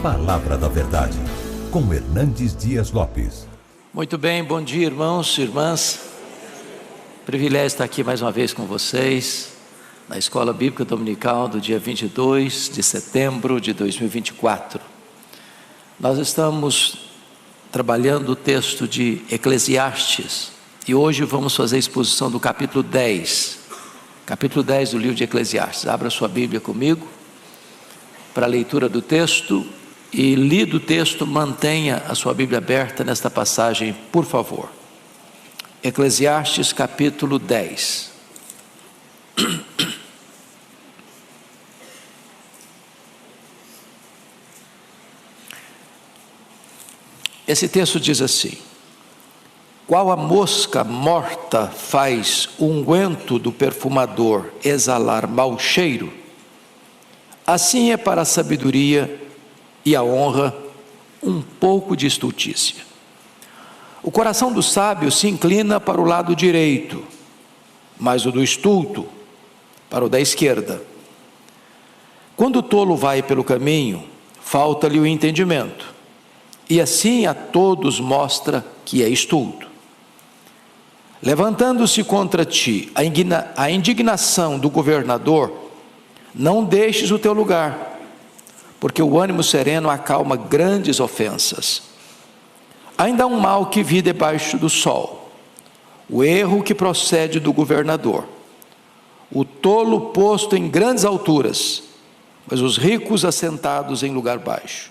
Palavra da Verdade, com Hernandes Dias Lopes. Muito bem, bom dia, irmãos e irmãs. Privilégio estar aqui mais uma vez com vocês, na Escola Bíblica Dominical do dia 22 de setembro de 2024. Nós estamos trabalhando o texto de Eclesiastes e hoje vamos fazer a exposição do capítulo 10. Capítulo 10 do livro de Eclesiastes. Abra sua Bíblia comigo para a leitura do texto. E lido o texto, mantenha a sua Bíblia aberta nesta passagem, por favor. Eclesiastes capítulo 10. Esse texto diz assim: qual a mosca morta faz o unguento do perfumador exalar mau cheiro, assim é para a sabedoria e a honra um pouco de estultícia. O coração do sábio se inclina para o lado direito, mas o do estulto para o da esquerda. Quando o tolo vai pelo caminho, falta-lhe o entendimento, e assim a todos mostra que é estulto. Levantando-se contra ti a indignação do governador, não deixes o teu lugar, porque o ânimo sereno acalma grandes ofensas. Ainda há um mal que vi debaixo do sol, o erro que procede do governador, o tolo posto em grandes alturas, mas os ricos assentados em lugar baixo.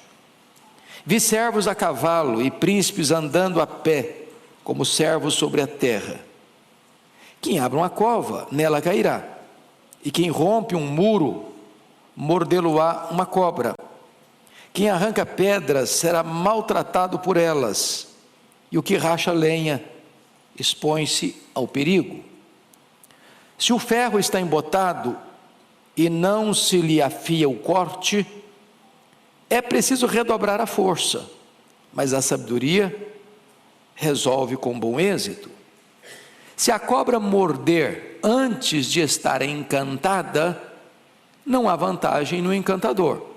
Vi servos a cavalo e príncipes andando a pé, como servos sobre a terra. Quem abre uma cova, nela cairá, e quem rompe um muro, mordê-lo-á uma cobra. Quem arranca pedras será maltratado por elas, e o que racha lenha expõe-se ao perigo. Se o ferro está embotado e não se lhe afia o corte, é preciso redobrar a força, mas a sabedoria resolve com bom êxito. Se a cobra morder antes de estar encantada, não há vantagem no encantador.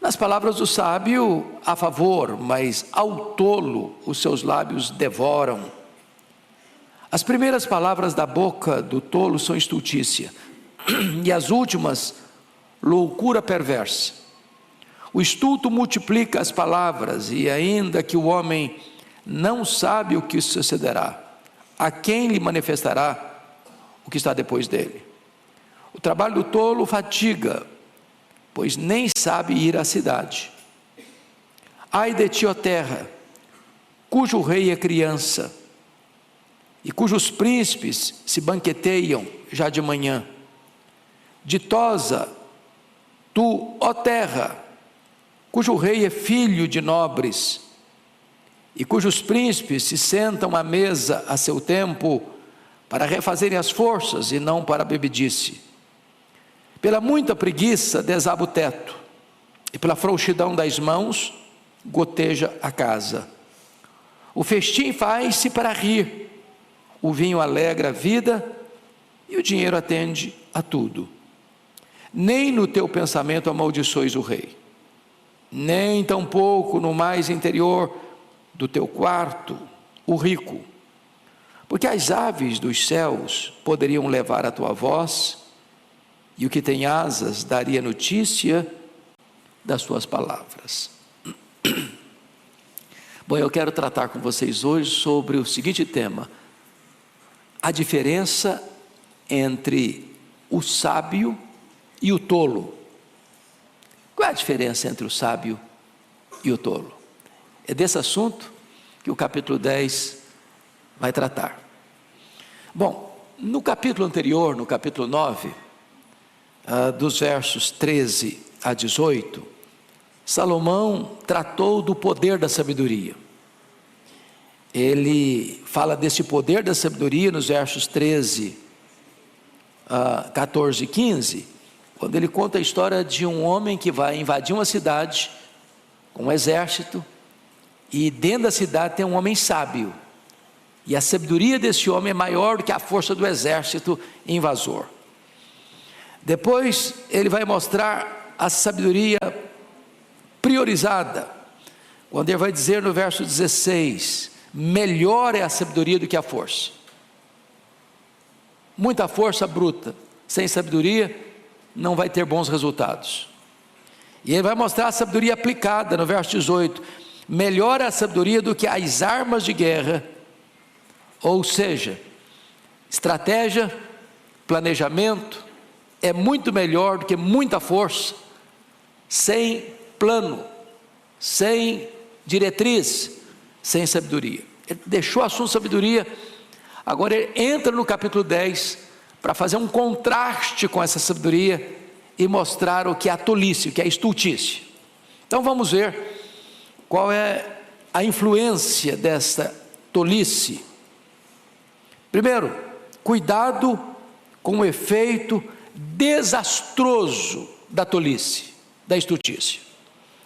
Nas palavras do sábio, há favor, mas ao tolo os seus lábios devoram. As primeiras palavras da boca do tolo são estultícia, e as últimas, loucura perversa. O estulto multiplica as palavras, e ainda que o homem não sabe o que sucederá, a quem lhe manifestará o que está depois dele? O trabalho do tolo fatiga, pois nem sabe ir à cidade. Ai de ti, ó terra, cujo rei é criança, e cujos príncipes se banqueteiam já de manhã. Ditosa tu, ó terra, cujo rei é filho de nobres, e cujos príncipes se sentam à mesa a seu tempo, para refazerem as forças e não para a bebedice. Pela muita preguiça desaba o teto, e pela frouxidão das mãos goteja a casa. O festim faz-se para rir, o vinho alegra a vida, e o dinheiro atende a tudo. Nem no teu pensamento amaldiçoes o rei, nem tampouco no mais interior do teu quarto o rico, porque as aves dos céus poderiam levar a tua voz, e o que tem asas daria notícia das tuas palavras. Bom, eu quero tratar com vocês hoje sobre o seguinte tema: a diferença entre o sábio e o tolo. Qual é a diferença entre o sábio e o tolo? É desse assunto que o capítulo 10 vai tratar. Bom, no capítulo anterior, no capítulo 9, dos versos 13 a 18, Salomão tratou do poder da sabedoria. Ele fala desse poder da sabedoria nos versos 13, 14 e 15, quando ele conta a história de um homem que vai invadir uma cidade com um exército, e dentro da cidade tem um homem sábio, e a sabedoria desse homem é maior do que a força do exército invasor. Depois ele vai mostrar a sabedoria pormenorizada, quando ele vai dizer no verso 16: melhor é a sabedoria do que a força. Muita força bruta, sem sabedoria, não vai ter bons resultados. E ele vai mostrar a sabedoria aplicada no verso 18: melhor é a sabedoria do que as armas de guerra, ou seja, estratégia, planejamento, é muito melhor do que muita força, sem plano, sem diretriz, sem sabedoria. Ele deixou o assunto sabedoria, agora ele entra no capítulo 10, para fazer um contraste com essa sabedoria, e mostrar o que é a tolice, o que é a estultícia. Então vamos ver qual é a influência dessa tolice. Primeiro, cuidado com o efeito desastroso da tolice, da estultícia.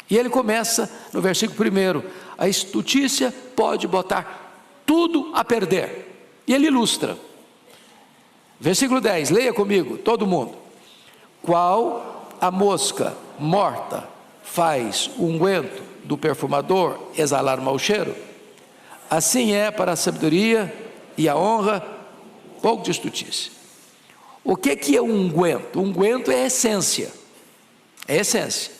E ele começa no versículo 1: a estultícia pode botar tudo a perder. E ele ilustra. Versículo 10, leia comigo, todo mundo. Qual a mosca morta faz o unguento do perfumador exalar mau cheiro, assim é para a sabedoria e a honra pouco de estultícia. O que é um unguento? Unguento é essência, é essência.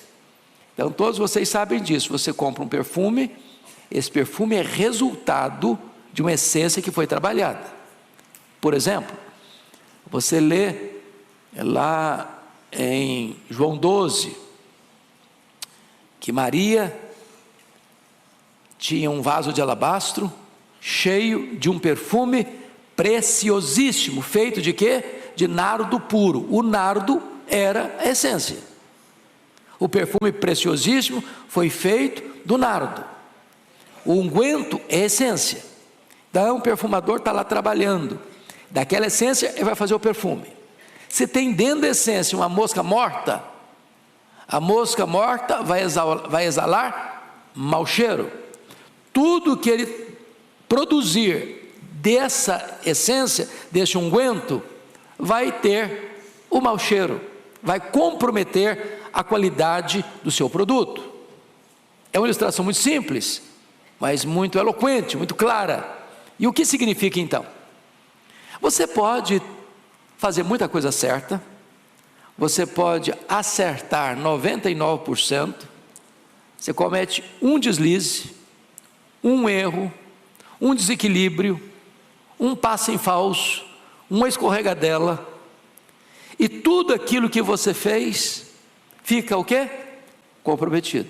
Então todos vocês sabem disso. Você compra um perfume, esse perfume é resultado de uma essência que foi trabalhada. Por exemplo, você lê lá em João 12, que Maria tinha um vaso de alabastro cheio de um perfume preciosíssimo, feito de quê? De nardo puro. O nardo era a essência. O perfume preciosíssimo foi feito do nardo. O unguento é a essência. Então o perfumador está lá trabalhando, daquela essência ele vai fazer o perfume. Se tem dentro da essência uma mosca morta, a mosca morta vai exalar mau cheiro. Tudo que ele produzir dessa essência, desse unguento, vai ter o mau cheiro, vai comprometer a qualidade do seu produto. É uma ilustração muito simples, mas muito eloquente, muito clara. E o que significa então? Você pode fazer muita coisa certa, você pode acertar 99%, você comete um deslize, um erro, um desequilíbrio, um passo em falso, uma escorregadela, e tudo aquilo que você fez fica o quê? Comprometido,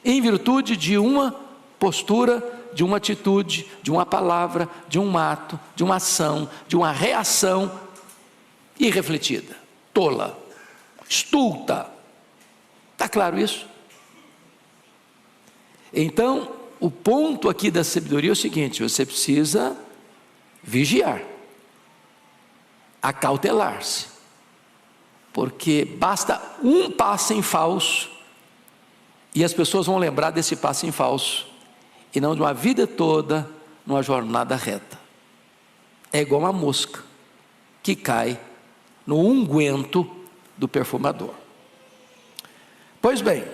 em virtude de uma postura, de uma atitude, de uma palavra, de um ato, de uma ação, de uma reação irrefletida, tola, estulta. Está claro isso? Então, o ponto aqui da sabedoria é o seguinte: você precisa vigiar, acautelar-se, porque basta um passo em falso, e as pessoas vão lembrar desse passo em falso, e não de uma vida toda numa jornada reta. É igual uma mosca que cai no unguento do perfumador. Pois bem,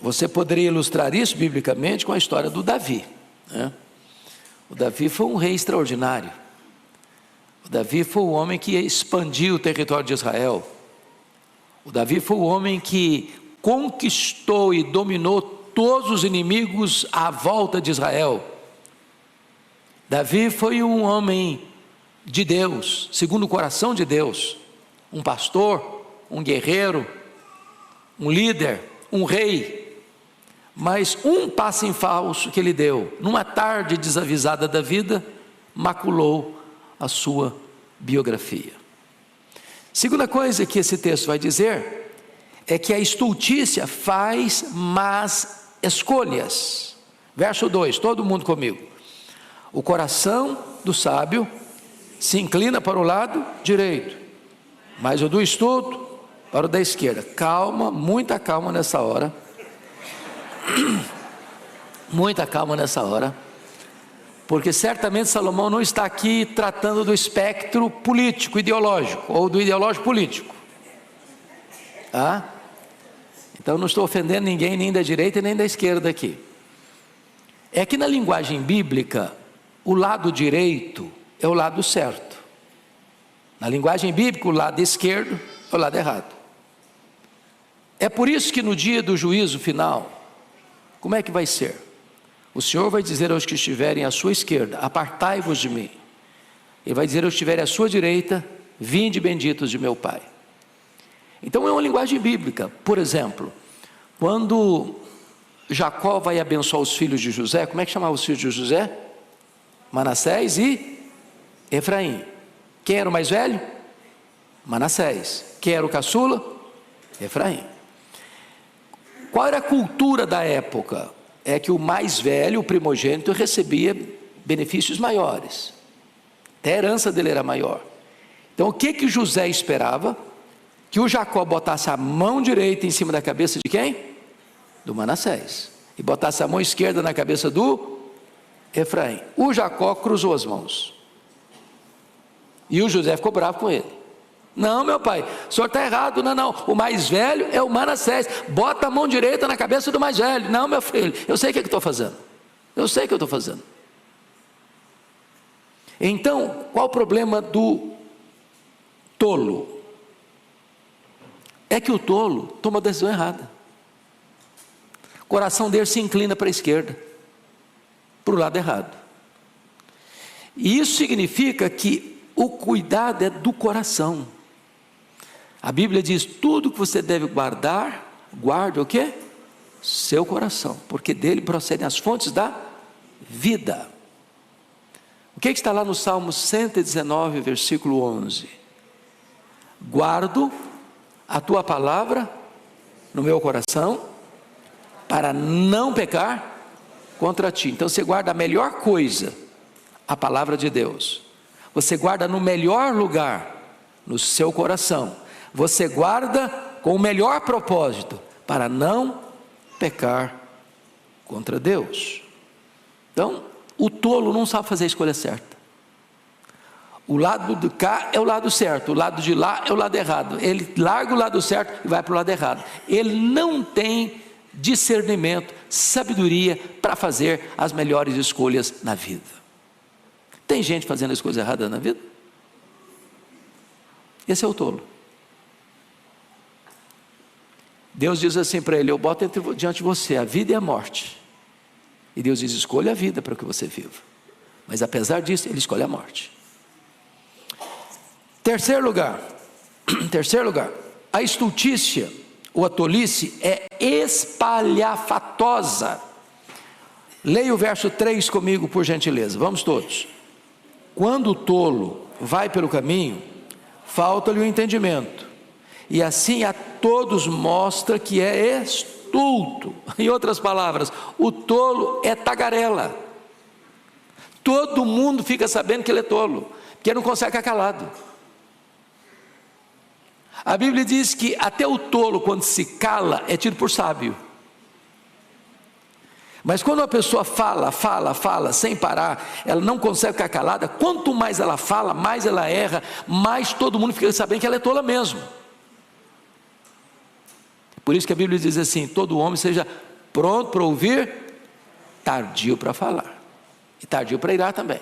você poderia ilustrar isso biblicamente com a história do Davi, né? O Davi foi um rei extraordinário. O Davi foi o homem que expandiu o território de Israel. O Davi foi o homem que conquistou e dominou todos os inimigos à volta de Israel. Davi foi um homem de Deus, segundo o coração de Deus, um pastor, um guerreiro, um líder, um rei. Mas um passo em falso que ele deu, numa tarde desavisada da vida, maculou a sua biografia. Segunda coisa que esse texto vai dizer é que a estultícia faz más escolhas. Verso 2, todo mundo comigo. O coração do sábio se inclina para o lado direito, mas o do estulto para o da esquerda. Calma, muita calma nessa hora. Muita calma nessa hora, porque certamente Salomão não está aqui tratando do espectro político, ideológico, ou do ideológico político, tá? Então não estou ofendendo ninguém, nem da direita nem da esquerda aqui. É que na linguagem bíblica, o lado direito é o lado certo. Na linguagem bíblica, o lado esquerdo é o lado errado. É por isso que no dia do juízo final, como é que vai ser? O Senhor vai dizer aos que estiverem à sua esquerda: apartai-vos de mim. Ele vai dizer aos que estiverem à sua direita: vinde benditos de meu Pai. Então é uma linguagem bíblica. Por exemplo, quando Jacó vai abençoar os filhos de José, como é que chamava os filhos de José? Manassés e Efraim. Quem era o mais velho? Manassés. Quem era o caçula? Efraim. Qual era a cultura da época? É que o mais velho, o primogênito, recebia benefícios maiores. Até a herança dele era maior. Então o que José esperava? Que o Jacó botasse a mão direita em cima da cabeça de quem? Do Manassés. E botasse a mão esquerda na cabeça do Efraim. O Jacó cruzou as mãos. E o José ficou bravo com ele. Não, meu pai, o senhor está errado. Não, o mais velho é o Manassés. Bota a mão direita na cabeça do mais velho. Não, meu filho, eu sei o que estou fazendo. Eu sei o que eu estou fazendo. Então, qual o problema do tolo? É que o tolo toma a decisão errada. O coração dele se inclina para a esquerda, para o lado errado. E isso significa que o cuidado é do coração. A Bíblia diz: tudo que você deve guardar, guarde o quê? Seu coração, porque dele procedem as fontes da vida. O que está lá no Salmo 119, versículo 11? Guardo a tua palavra no meu coração, para não pecar contra ti. Então você guarda a melhor coisa, a palavra de Deus. Você guarda no melhor lugar, no seu coração. Você guarda com o melhor propósito, para não pecar contra Deus. Então, o tolo não sabe fazer a escolha certa. O lado de cá é o lado certo, o lado de lá é o lado errado. Ele larga o lado certo e vai para o lado errado. Ele não tem discernimento, sabedoria para fazer as melhores escolhas na vida. Tem gente fazendo as coisas erradas na vida? Esse é o tolo. Deus diz assim para ele: eu boto diante de você a vida e a morte. E Deus diz: escolha a vida para que você viva. Mas apesar disso, ele escolhe a morte. Terceiro lugar, a estultícia ou a tolice é espalhafatosa. Leia o verso 3 comigo, por gentileza. Vamos todos. Quando o tolo vai pelo caminho, falta-lhe o entendimento, e assim a todos mostra que é estulto. Em outras palavras, o tolo é tagarela. Todo mundo fica sabendo que ele é tolo, porque não consegue ficar calado. A Bíblia diz que até o tolo, quando se cala, é tido por sábio. Mas quando a pessoa fala, sem parar, ela não consegue ficar calada. Quanto mais ela fala, mais ela erra, mais todo mundo fica sabendo que ela é tola mesmo. Por isso que a Bíblia diz assim: todo homem seja pronto para ouvir, tardio para falar, e tardio para irar também.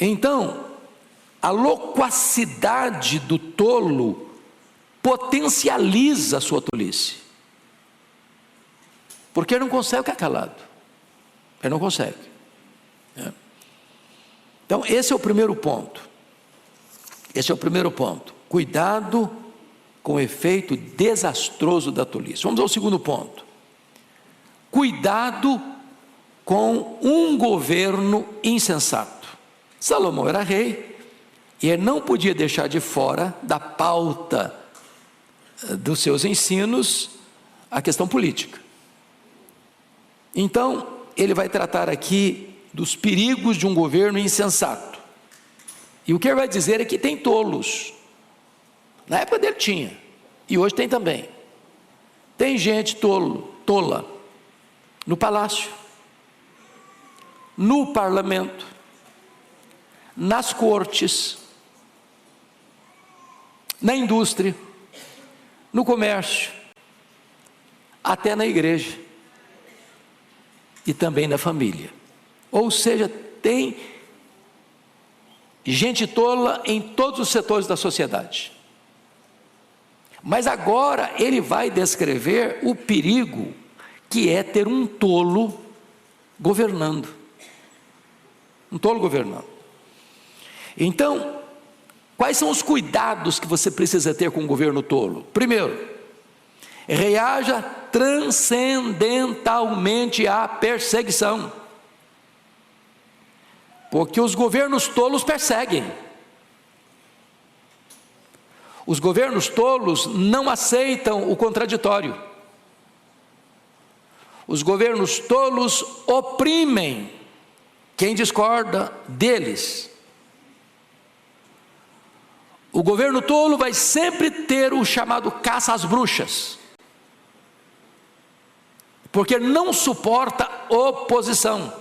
Então, a loquacidade do tolo potencializa a sua tolice, porque ele não consegue ficar calado. Ele não consegue. Então esse é o primeiro ponto. Cuidado com o efeito desastroso da tolice. Vamos ao segundo ponto. Cuidado com um governo insensato. Salomão era rei, e ele não podia deixar de fora da pauta dos seus ensinos a questão política. Então, ele vai tratar aqui dos perigos de um governo insensato. E o que ele vai dizer é que tem tolos. Na época dele tinha, e hoje tem também. Tem gente tola no palácio, no parlamento, nas cortes, na indústria, no comércio, até na igreja e também na família. Ou seja, tem gente tola em todos os setores da sociedade. Mas agora ele vai descrever o perigo que é ter um tolo governando. Um tolo governando. Então, quais são os cuidados que você precisa ter com o governo tolo? Primeiro, reaja transcendentalmente à perseguição. Porque os governos tolos perseguem. Os governos tolos não aceitam o contraditório. Os governos tolos oprimem quem discorda deles. O governo tolo vai sempre ter o chamado caça às bruxas, porque não suporta oposição.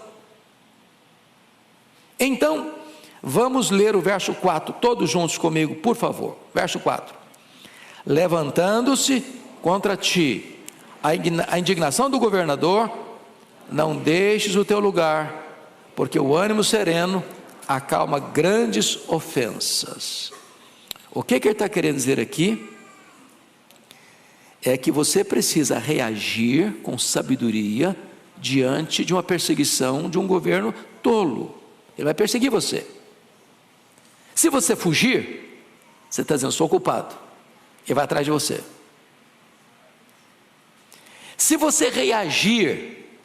Então, vamos ler o verso 4, todos juntos comigo, por favor. Verso 4. Levantando-se contra ti a indignação do governador, não deixes o teu lugar, porque o ânimo sereno acalma grandes ofensas. O que ele está querendo dizer aqui é que você precisa reagir com sabedoria diante de uma perseguição de um governo tolo. Ele vai perseguir você. Se você fugir, você está dizendo, sou culpado. Ele vai atrás de você. Se você reagir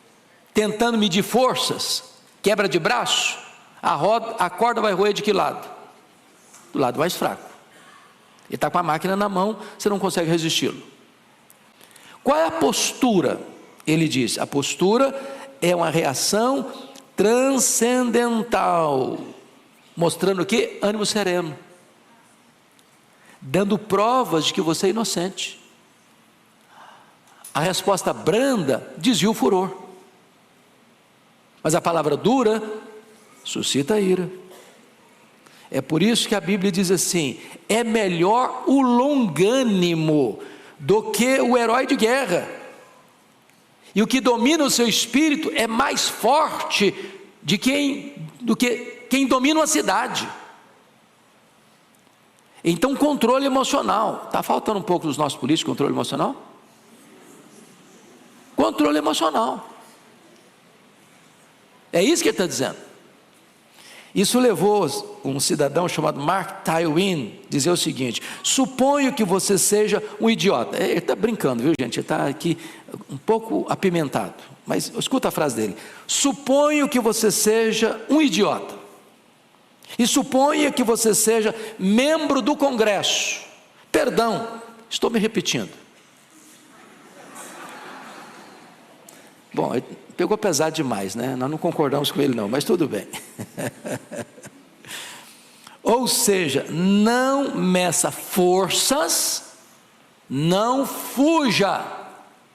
tentando medir forças, quebra de braço, a corda vai roer de que lado? Do lado mais fraco. Ele está com a máquina na mão, você não consegue resisti-lo. Qual é a postura? Ele diz, a postura é uma reação transcendental, mostrando o que? Ânimo sereno, dando provas de que você é inocente. A resposta branda desvia o furor, mas a palavra dura suscita ira. É por isso que a Bíblia diz assim, é melhor o longânimo do que o herói de guerra, e o que domina o seu espírito é mais forte do que quem domina uma cidade. Então, controle emocional. Está faltando um pouco dos nossos políticos, controle emocional? Controle emocional. É isso que ele está dizendo. Isso levou um cidadão chamado Mark Twain a dizer o seguinte: suponho que você seja um idiota. Ele está brincando, viu, gente? Ele está aqui um pouco apimentado, mas escuta a frase dele: suponho que você seja um idiota, e suponha que você seja membro do Congresso. Perdão, estou me repetindo. Bom, ele pegou pesado demais, né? Nós não concordamos com ele não, mas tudo bem. Ou seja, não meça forças, não fuja,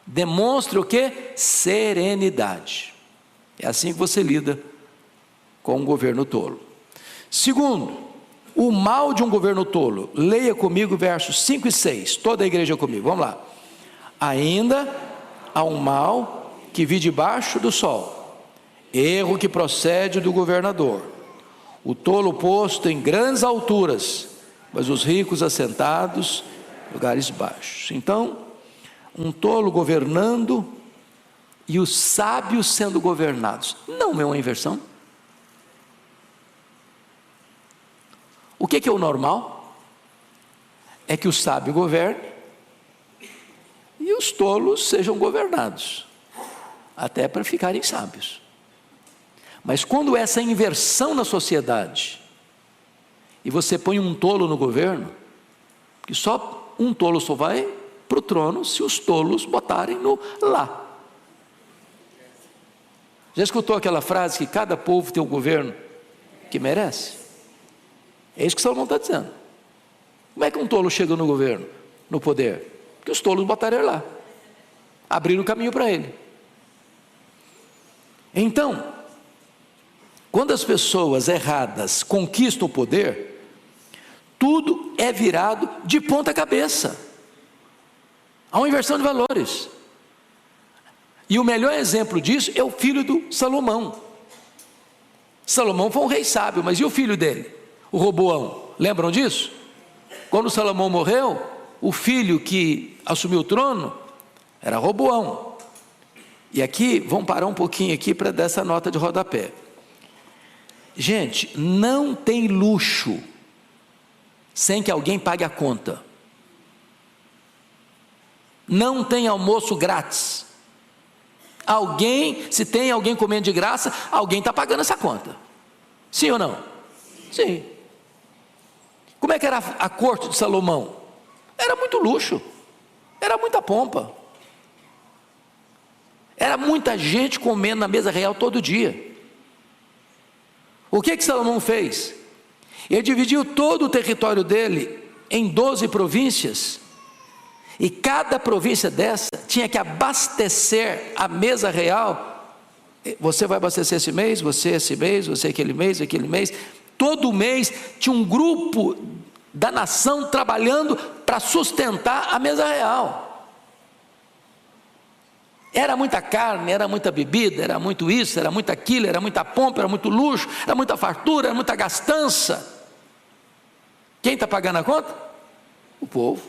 demonstre o que? Serenidade. É assim que você lida com um governo tolo. Segundo, o mal de um governo tolo. Leia comigo versos 5 e 6, toda a igreja comigo, vamos lá. Ainda há um mal que vi debaixo do sol, erro que procede do governador, o tolo posto em grandes alturas, mas os ricos assentados em lugares baixos. Então, um tolo governando e os sábios sendo governados. Não é uma inversão? O que é o normal? É que o sábio governe e os tolos sejam governados, até para ficarem sábios. Mas quando essa inversão na sociedade, e você põe um tolo no governo, que só um tolo só vai para o trono se os tolos botarem no lá. Já escutou aquela frase que cada povo tem o governo que merece? É isso que Salomão está dizendo. Como é que um tolo chega no governo, no poder? Porque os tolos botaram ele lá, abriram o caminho para ele. Então, quando as pessoas erradas conquistam o poder, tudo é virado de ponta cabeça. Há uma inversão de valores. E o melhor exemplo disso é o filho do Salomão. Salomão foi um rei sábio, mas e o filho dele? O Roboão, lembram disso? Quando Salomão morreu, o filho que assumiu o trono era Roboão. E aqui, vamos parar um pouquinho aqui para dar essa nota de rodapé. Gente, não tem luxo sem que alguém pague a conta. Não tem almoço grátis. Se tem alguém comendo de graça, alguém está pagando essa conta. Sim ou não? Sim. Como é que era a corte de Salomão? Era muito luxo, era muita pompa, era muita gente comendo na mesa real todo dia. O que Salomão fez? Ele dividiu todo o território dele em 12 províncias, e cada província dessa tinha que abastecer a mesa real. Você vai abastecer esse mês, você aquele mês. Todo mês tinha um grupo da nação trabalhando para sustentar a mesa real. Era muita carne, era muita bebida, era muito isso, era muito aquilo, era muita pompa, era muito luxo, era muita fartura, era muita gastança. Quem está pagando a conta? O povo.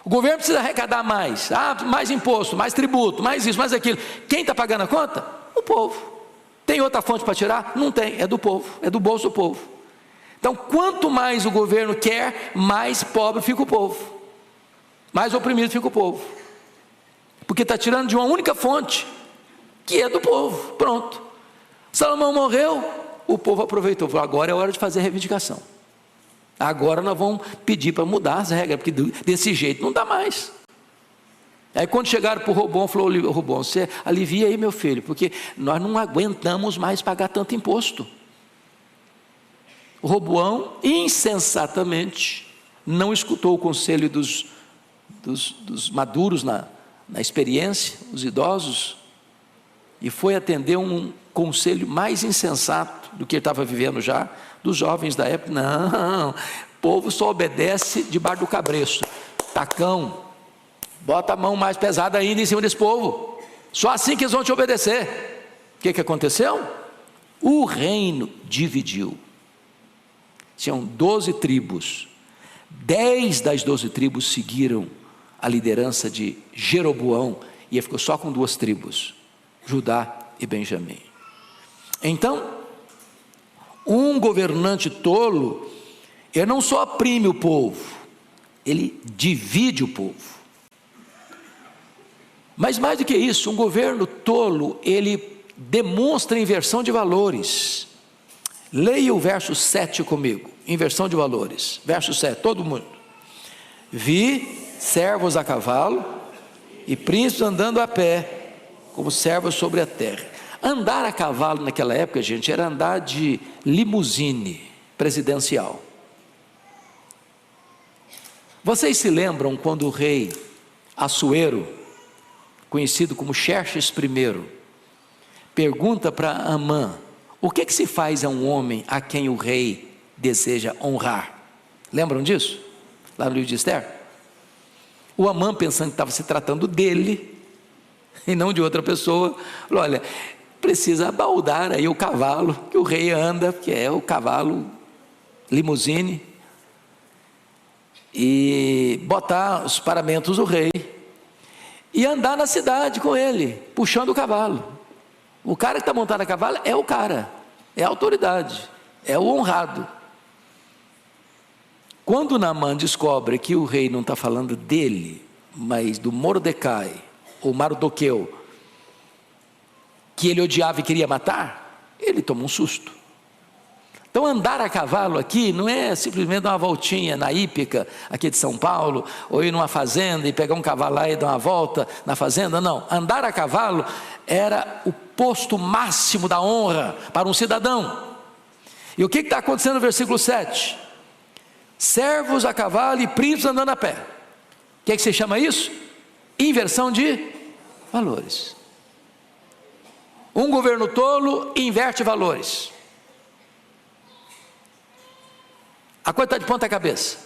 O governo precisa arrecadar mais, mais imposto, mais tributo, mais isso, mais aquilo. Quem está pagando a conta? O povo. Tem outra fonte para tirar? Não tem, é do povo, é do bolso do povo. Então, quanto mais o governo quer, mais pobre fica o povo, mais oprimido fica o povo, porque está tirando de uma única fonte, que é do povo. Pronto. Salomão morreu, o povo aproveitou, falou: agora é hora de fazer reivindicação. Agora nós vamos pedir para mudar as regras, porque desse jeito não dá mais. Aí quando chegaram para o Roboão, falou: Roboão, você alivia aí, meu filho, porque nós não aguentamos mais pagar tanto imposto. O Roboão, insensatamente, não escutou o conselho dos maduros na experiência, os idosos, e foi atender um conselho mais insensato do que ele estava vivendo já, dos jovens da época. Não, o povo só obedece debaixo do cabresto. Tacão, bota a mão mais pesada ainda em cima desse povo, só assim que eles vão te obedecer. O que aconteceu? O reino dividiu. Tinham 12 tribos, 10 das 12 tribos seguiram a liderança de Jeroboão, e ele ficou só com 2 tribos, Judá e Benjamim. Então, um governante tolo, ele não só oprime o povo, ele divide o povo. Mas mais do que isso, um governo tolo, ele demonstra inversão de valores. Leia o verso 7 comigo, inversão de valores, verso 7, todo mundo. Vi servos a cavalo e príncipes andando a pé, como servos sobre a terra. Andar a cavalo naquela época, gente, era andar de limusine presidencial. Vocês se lembram quando o rei Assuero, conhecido como Xerxes I, pergunta para Amã: o que se faz a um homem a quem o rei deseja honrar? Lembram disso? Lá no livro de Esther. O Amã, pensando que estava se tratando dele e não de outra pessoa, falou: olha, precisa baldar aí o cavalo que o rei anda, que é o cavalo limusine, e botar os paramentos do rei e andar na cidade com ele, puxando o cavalo. O cara que está montado a cavalo é o cara, é a autoridade, é o honrado. Quando Naamã descobre que o rei não está falando dele, mas do Mordecai, ou Mardoqueu, que ele odiava e queria matar, ele toma um susto. Então andar a cavalo aqui não é simplesmente dar uma voltinha na hípica aqui de São Paulo, ou ir numa fazenda e pegar um cavalo lá e dar uma volta na fazenda. Não, andar a cavalo era o posto máximo da honra para um cidadão. E o que está acontecendo no versículo 7? Servos a cavalo e príncipes andando a pé. O que se chama isso? Inversão de valores. Um governo tolo inverte valores. A coisa está de ponta cabeça.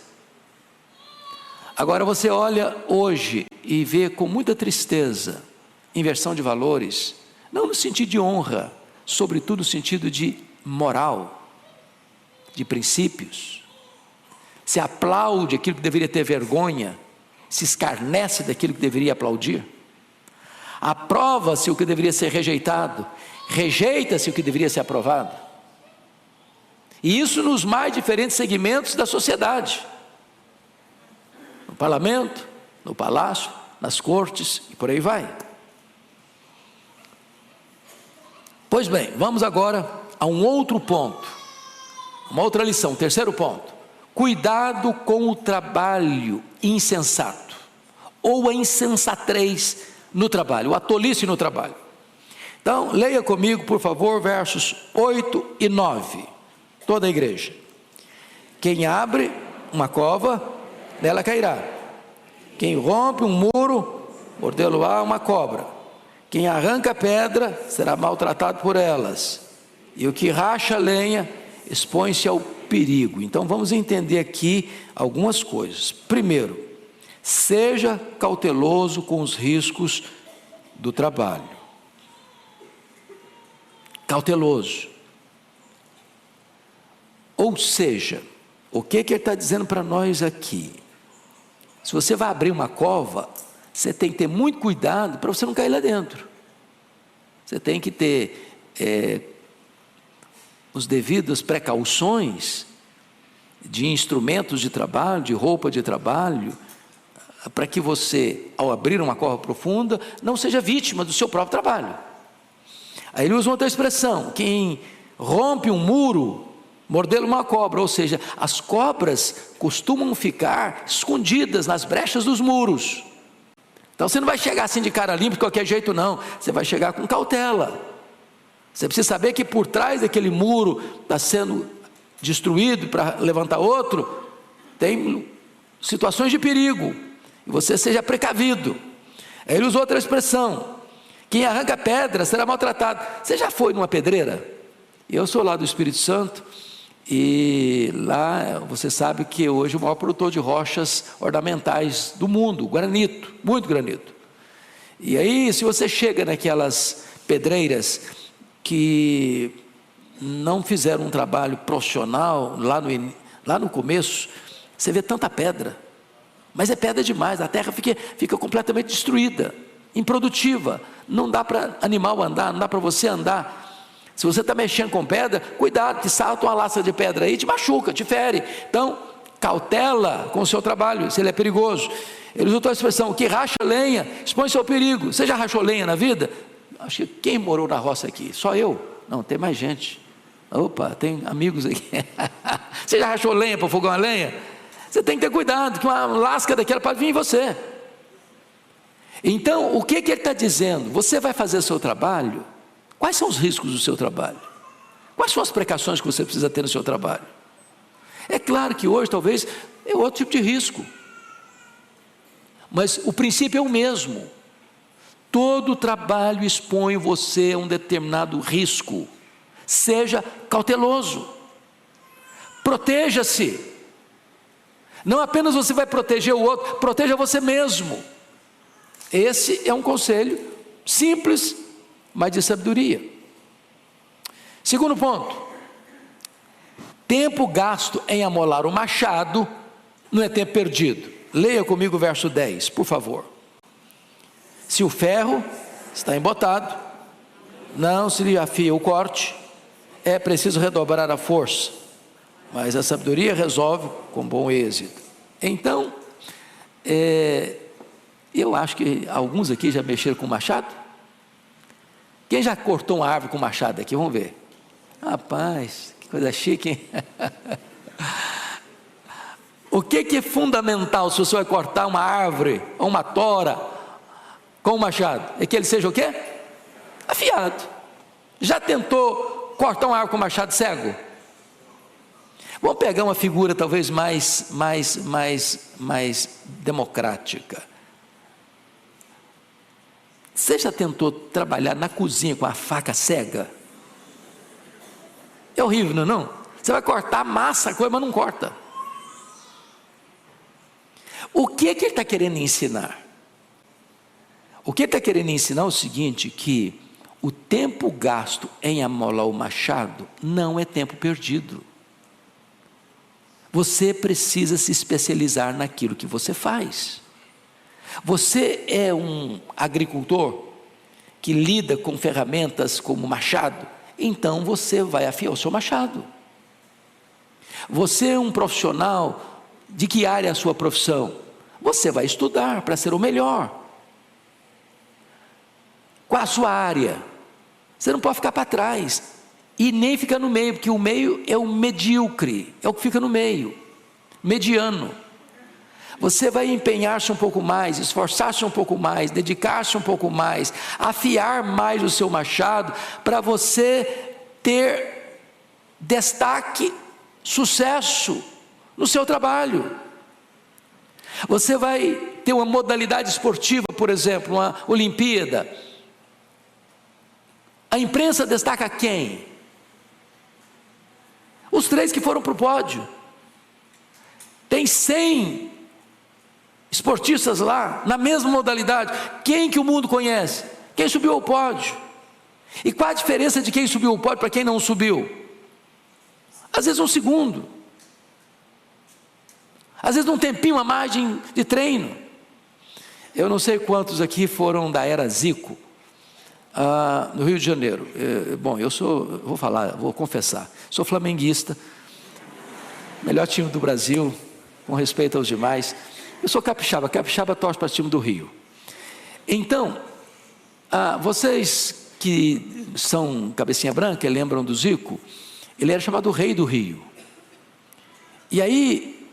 Agora você olha hoje e vê com muita tristeza inversão de valores, não no sentido de honra, sobretudo no sentido de moral, de princípios. Se aplaude aquilo que deveria ter vergonha, se escarnece daquilo que deveria aplaudir. Aprova-se o que deveria ser rejeitado, rejeita-se o que deveria ser aprovado. E isso nos mais diferentes segmentos da sociedade. No parlamento, no palácio, nas cortes e por aí vai. Pois bem, vamos agora a um outro ponto, uma outra lição, terceiro ponto. Cuidado com o trabalho insensato, ou a insensatez no trabalho, a tolice no trabalho. Então, leia comigo, por favor, versos 8 e 9, toda a igreja. Quem abre uma cova, nela cairá. Quem rompe um muro, mordê-lo-á uma cobra. Quem arranca pedra, será maltratado por elas. E o que racha lenha, expõe-se ao perigo. Então vamos entender aqui algumas coisas. Primeiro, seja cauteloso com os riscos do trabalho. Cauteloso. Ou seja, o que ele está dizendo para nós aqui? Se você vai abrir uma cova, você tem que ter muito cuidado para você não cair lá dentro. Você tem que ter os devidas precauções de instrumentos de trabalho, de roupa de trabalho, para que você, ao abrir uma cova profunda, não seja vítima do seu próprio trabalho. Aí ele usa outra expressão: quem rompe um muro, mordê-lo uma cobra. Ou seja, as cobras costumam ficar escondidas nas brechas dos muros. Então você não vai chegar assim de cara limpa de qualquer jeito não, você vai chegar com cautela. Você precisa saber que por trás daquele muro está sendo destruído para levantar outro, tem situações de perigo, e você seja precavido. Aí ele usou outra expressão: quem arranca pedra será maltratado. Você já foi numa pedreira? Eu sou lá do Espírito Santo, e lá você sabe que hoje o maior produtor de rochas ornamentais do mundo, granito, muito granito. E aí, se você chega naquelas pedreiras que não fizeram um trabalho profissional lá no começo, você vê tanta pedra, mas é pedra demais, a terra fica completamente destruída, improdutiva, não dá para animal andar, não dá para você andar. Se você está mexendo com pedra, cuidado, que salta uma laça de pedra aí, te machuca, te fere. Então, cautela com o seu trabalho, se ele é perigoso. Ele usou a expressão: o que racha lenha, expõe-se ao perigo. Você já rachou lenha na vida? Acho que quem morou na roça aqui? Só eu? Não, tem mais gente. Opa, tem amigos aqui. Você já rachou lenha para fogão a lenha? Você tem que ter cuidado, que uma lasca daquela pode vir em você. Então, o que ele está dizendo? Você vai fazer o seu trabalho. Quais são os riscos do seu trabalho? Quais são as precauções que você precisa ter no seu trabalho? É claro que hoje talvez é outro tipo de risco, mas o princípio é o mesmo. Todo trabalho expõe você a um determinado risco. Seja cauteloso, proteja-se. Não apenas você vai proteger o outro, proteja você mesmo. Esse é um conselho simples, mas de sabedoria. Segundo ponto: tempo gasto em amolar o machado não é tempo perdido. Leia comigo o verso 10, por favor. Se o ferro está embotado, não se lhe afia o corte, é preciso redobrar a força, mas a sabedoria resolve com bom êxito. Então, eu acho que alguns aqui já mexeram com machado. Quem já cortou uma árvore com machado aqui? Vamos ver. Rapaz, que coisa chique, hein? O que é fundamental se você vai cortar uma árvore ou uma tora com um machado? É que ele seja o quê? Afiado. Já tentou cortar uma árvore com machado cego? Vamos pegar uma figura talvez mais democrática. Você já tentou trabalhar na cozinha com a faca cega? É horrível, não é não? Você vai cortar massa, coisa, mas não corta. O que ele está querendo ensinar? O que ele está querendo ensinar é o seguinte, que o tempo gasto em amolar o machado não é tempo perdido. Você precisa se especializar naquilo que você faz. Você é um agricultor que lida com ferramentas como machado, então você vai afiar o seu machado. Você é um profissional, de que área é a sua profissão? Você vai estudar para ser o melhor. Qual a sua área? Você não pode ficar para trás, e nem ficar no meio, porque o meio é o medíocre, é o que fica no meio, mediano. Você vai empenhar-se um pouco mais, esforçar-se um pouco mais, dedicar-se um pouco mais, afiar mais o seu machado, para você ter destaque, sucesso no seu trabalho. Você vai ter uma modalidade esportiva, por exemplo, uma Olimpíada. A imprensa destaca quem? Os 3 que foram para o pódio. Tem 100 esportistas lá, na mesma modalidade. Quem que o mundo conhece? Quem subiu ao pódio. E qual a diferença de quem subiu ao pódio para quem não subiu? Às vezes um segundo. Às vezes um tempinho a mais de treino. Eu não sei quantos aqui foram da era Zico, no Rio de Janeiro. Bom, vou confessar, sou flamenguista, melhor time do Brasil, com respeito aos demais. Eu sou capixaba torce para o time do Rio. Então, vocês que são cabecinha branca, lembram do Zico? Ele era chamado o Rei do Rio. E aí,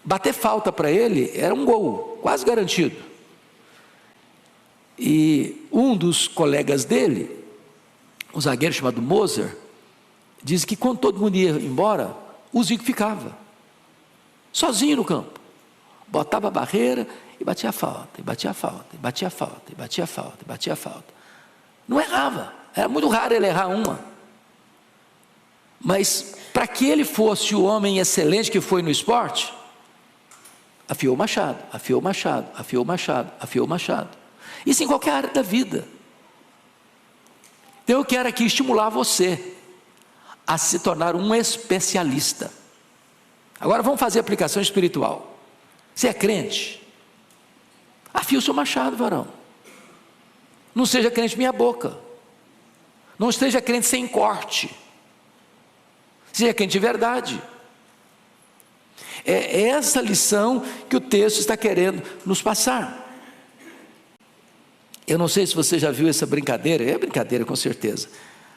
bater falta para ele era um gol, quase garantido. E um dos colegas dele, um zagueiro chamado Moser, diz que quando todo mundo ia embora, o Zico ficava sozinho no campo, botava a barreira e batia a falta, e batia a falta, e batia a falta, e batia a falta, e batia a falta. Não errava, era muito raro ele errar uma. Mas para que ele fosse o homem excelente que foi no esporte, afiou o machado, afiou o machado, afiou o machado, afiou o machado. Isso em qualquer área da vida. Então eu quero aqui estimular você a se tornar um especialista. Agora vamos fazer aplicação espiritual. Você é crente? Afie o seu machado, varão. Não seja crente meia boca. Não esteja crente sem corte. Seja crente de verdade. É essa lição que o texto está querendo nos passar. Eu não sei se você já viu essa brincadeira, é brincadeira com certeza,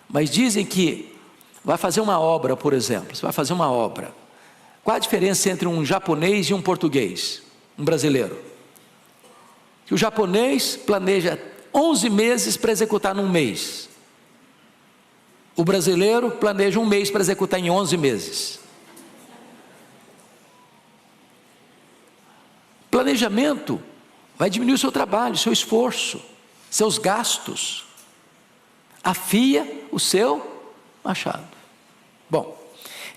mas dizem que vai fazer uma obra, por exemplo, você vai fazer uma obra. Qual a diferença entre um japonês e um português, um brasileiro? Que o japonês planeja 11 meses para executar num mês. O brasileiro planeja um mês para executar em 11 meses. Planejamento vai diminuir o seu trabalho, o seu esforço, seus gastos. Afia o seu machado. Bom,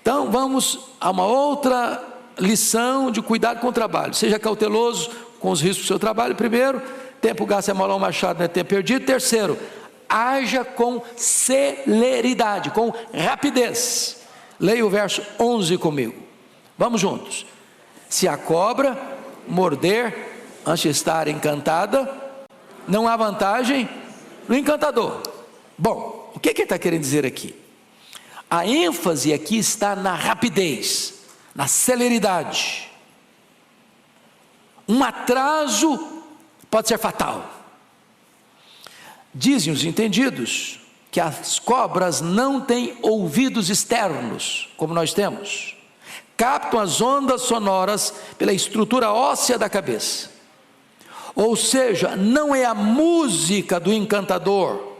então vamos a uma outra lição de cuidado com o trabalho. Seja cauteloso com os riscos do seu trabalho. Primeiro, tempo gasto em amolar o machado não é tempo perdido. Terceiro, haja com celeridade, com rapidez. Leia o verso 11 comigo. Vamos juntos. Se a cobra morder antes de estar encantada, não há vantagem no encantador. Bom, o que ele está querendo dizer aqui? A ênfase aqui está na rapidez, na celeridade. Um atraso pode ser fatal. Dizem os entendidos que as cobras não têm ouvidos externos, como nós temos. Captam as ondas sonoras pela estrutura óssea da cabeça. Ou seja, não é a música do encantador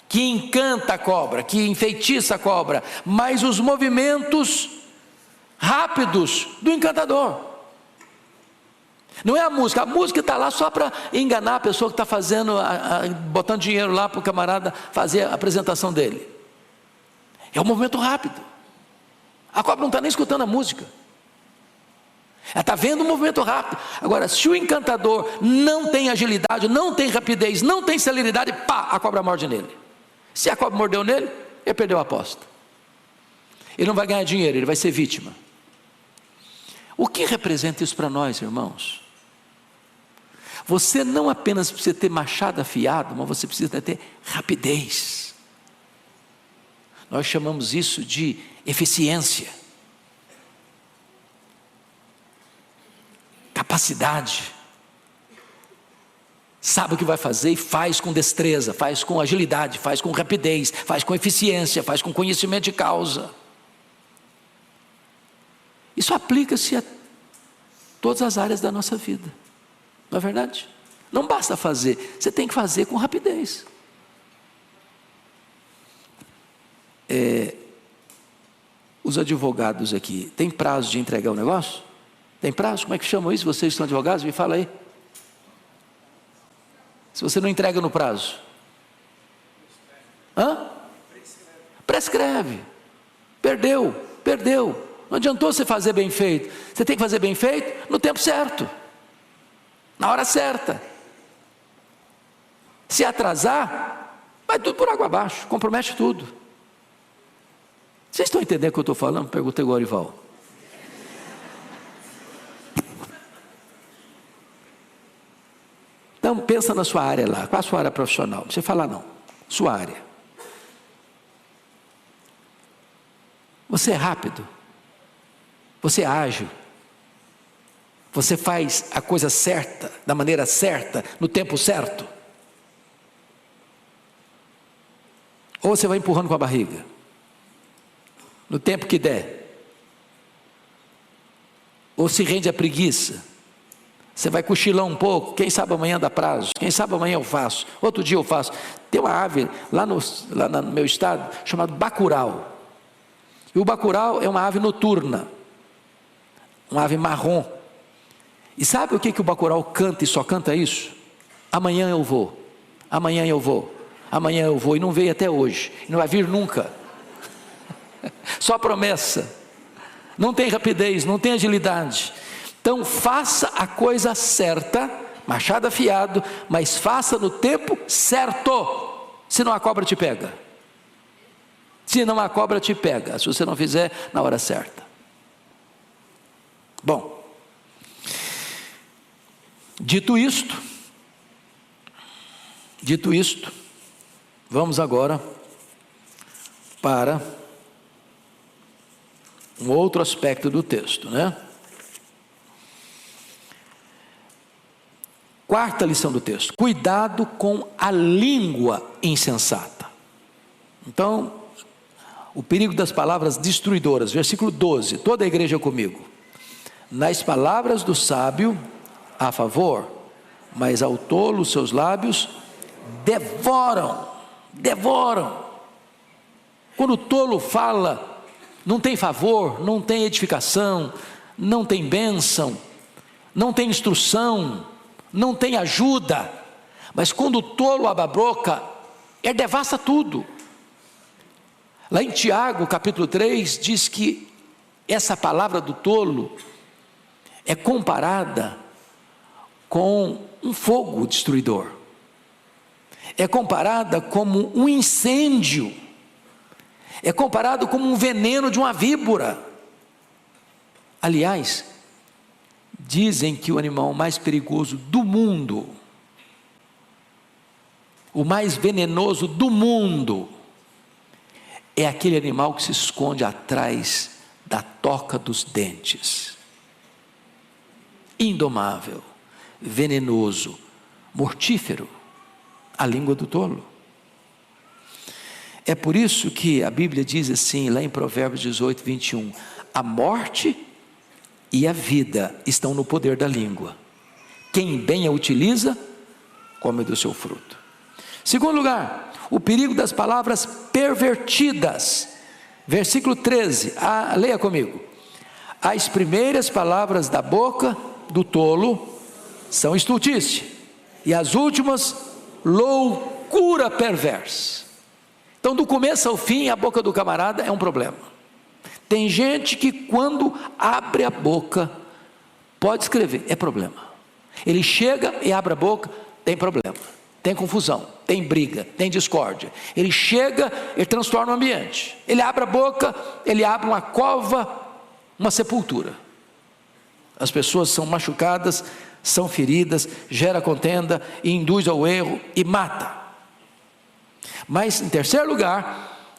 que encanta a cobra, que enfeitiça a cobra, mas os movimentos rápidos do encantador. Não é a música está lá só para enganar a pessoa que está fazendo, botando dinheiro lá para o camarada fazer a apresentação dele. É um movimento rápido. A cobra não está nem escutando a música. Ela está vendo um movimento rápido. Agora, se o encantador não tem agilidade, não tem rapidez, não tem celeridade, pá, a cobra morde nele. Se a cobra mordeu nele, ele perdeu a aposta. Ele não vai ganhar dinheiro, ele vai ser vítima. O que representa isso para nós, irmãos? Você não apenas precisa ter machado afiado, mas você precisa ter rapidez. Nós chamamos isso de eficiência, capacidade. Sabe o que vai fazer e faz com destreza, faz com agilidade, faz com rapidez, faz com eficiência, faz com conhecimento de causa. Isso aplica-se a todas as áreas da nossa vida, não é verdade? Não basta fazer, você tem que fazer com rapidez. Os advogados aqui, tem prazo de entregar o negócio? Tem prazo? Como é que chamam isso? Vocês são advogados? Me fala aí. Se você não entrega no prazo? Prescreve. Perdeu. Não adiantou você fazer bem feito. Você tem que fazer bem feito no tempo certo, na hora certa. Se atrasar, vai tudo por água abaixo, compromete tudo. Vocês estão entendendo o que eu estou falando? Perguntei agora, Ival. Então pensa na sua área lá. Qual a sua área profissional? Não você fala não, sua área. Você é rápido? Você é ágil? Você faz a coisa certa, da maneira certa, no tempo certo? Ou você vai empurrando com a barriga? No tempo que der? Ou se rende à preguiça? Você vai cochilar um pouco, quem sabe amanhã dá prazo, quem sabe amanhã eu faço, outro dia eu faço. Tem uma ave lá no meu estado, chamado bacurau. E o bacurau é uma ave noturna, uma ave marrom. E sabe o que o bacurau canta e só canta isso? Amanhã eu vou, amanhã eu vou, amanhã eu vou. E não veio até hoje, e não vai vir nunca. Só promessa. Não tem rapidez, não tem agilidade. Então faça a coisa certa, machado afiado, mas faça no tempo certo, senão a cobra te pega. Senão a cobra te pega, se você não fizer na hora certa. Bom, dito isto, vamos agora para um outro aspecto do texto, né? Quarta lição do texto: cuidado com a língua insensata. Então, o perigo das palavras destruidoras, versículo 12, toda a igreja comigo. Nas palavras do sábio há favor, mas ao tolo seus lábios devoram. Quando o tolo fala, não tem favor, não tem edificação, não tem bênção, não tem instrução, não tem ajuda. Mas quando o tolo abre a boca, ele devasta tudo. Lá em Tiago, capítulo 3, diz que essa palavra do tolo é comparada com um fogo destruidor. É comparada como um incêndio. É comparado como um veneno de uma víbora. Aliás, dizem que o animal mais perigoso do mundo, o mais venenoso do mundo, é aquele animal que se esconde atrás da toca dos dentes. Indomável, venenoso, mortífero, a língua do tolo. É por isso que a Bíblia diz assim, lá em Provérbios 18, 21, a morte e a vida estão no poder da língua. Quem bem a utiliza, come do seu fruto. Segundo lugar, o perigo das palavras pervertidas. Versículo 13, leia comigo. As primeiras palavras da boca do tolo são estultice, e as últimas, loucura perversa. Então, do começo ao fim, a boca do camarada é um problema. Tem gente que quando abre a boca, Pode escrever, é problema. Ele chega e abre a boca, tem problema, tem confusão, tem briga, tem discórdia. Ele chega, ele transtorna o ambiente. Ele abre a boca, ele abre uma cova, uma sepultura. As pessoas são machucadas, são feridas, gera contenda, induz ao erro e mata. Mas em terceiro lugar,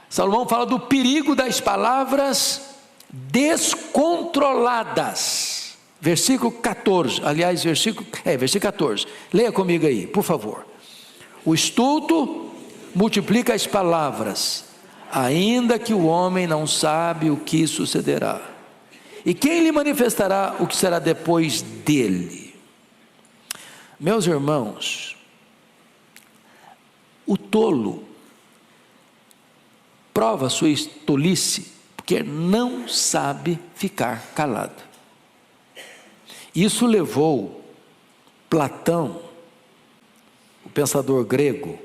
Salomão fala do perigo das palavras descontroladas. Versículo 14, aliás, versículo 14. Leia comigo aí, por favor. O estulto multiplica as palavras, ainda que o homem não sabe o que sucederá. E quem lhe manifestará o que será depois dele? Meus irmãos, o tolo prova sua tolice porque não sabe ficar calado. Isso levou Platão, o pensador grego,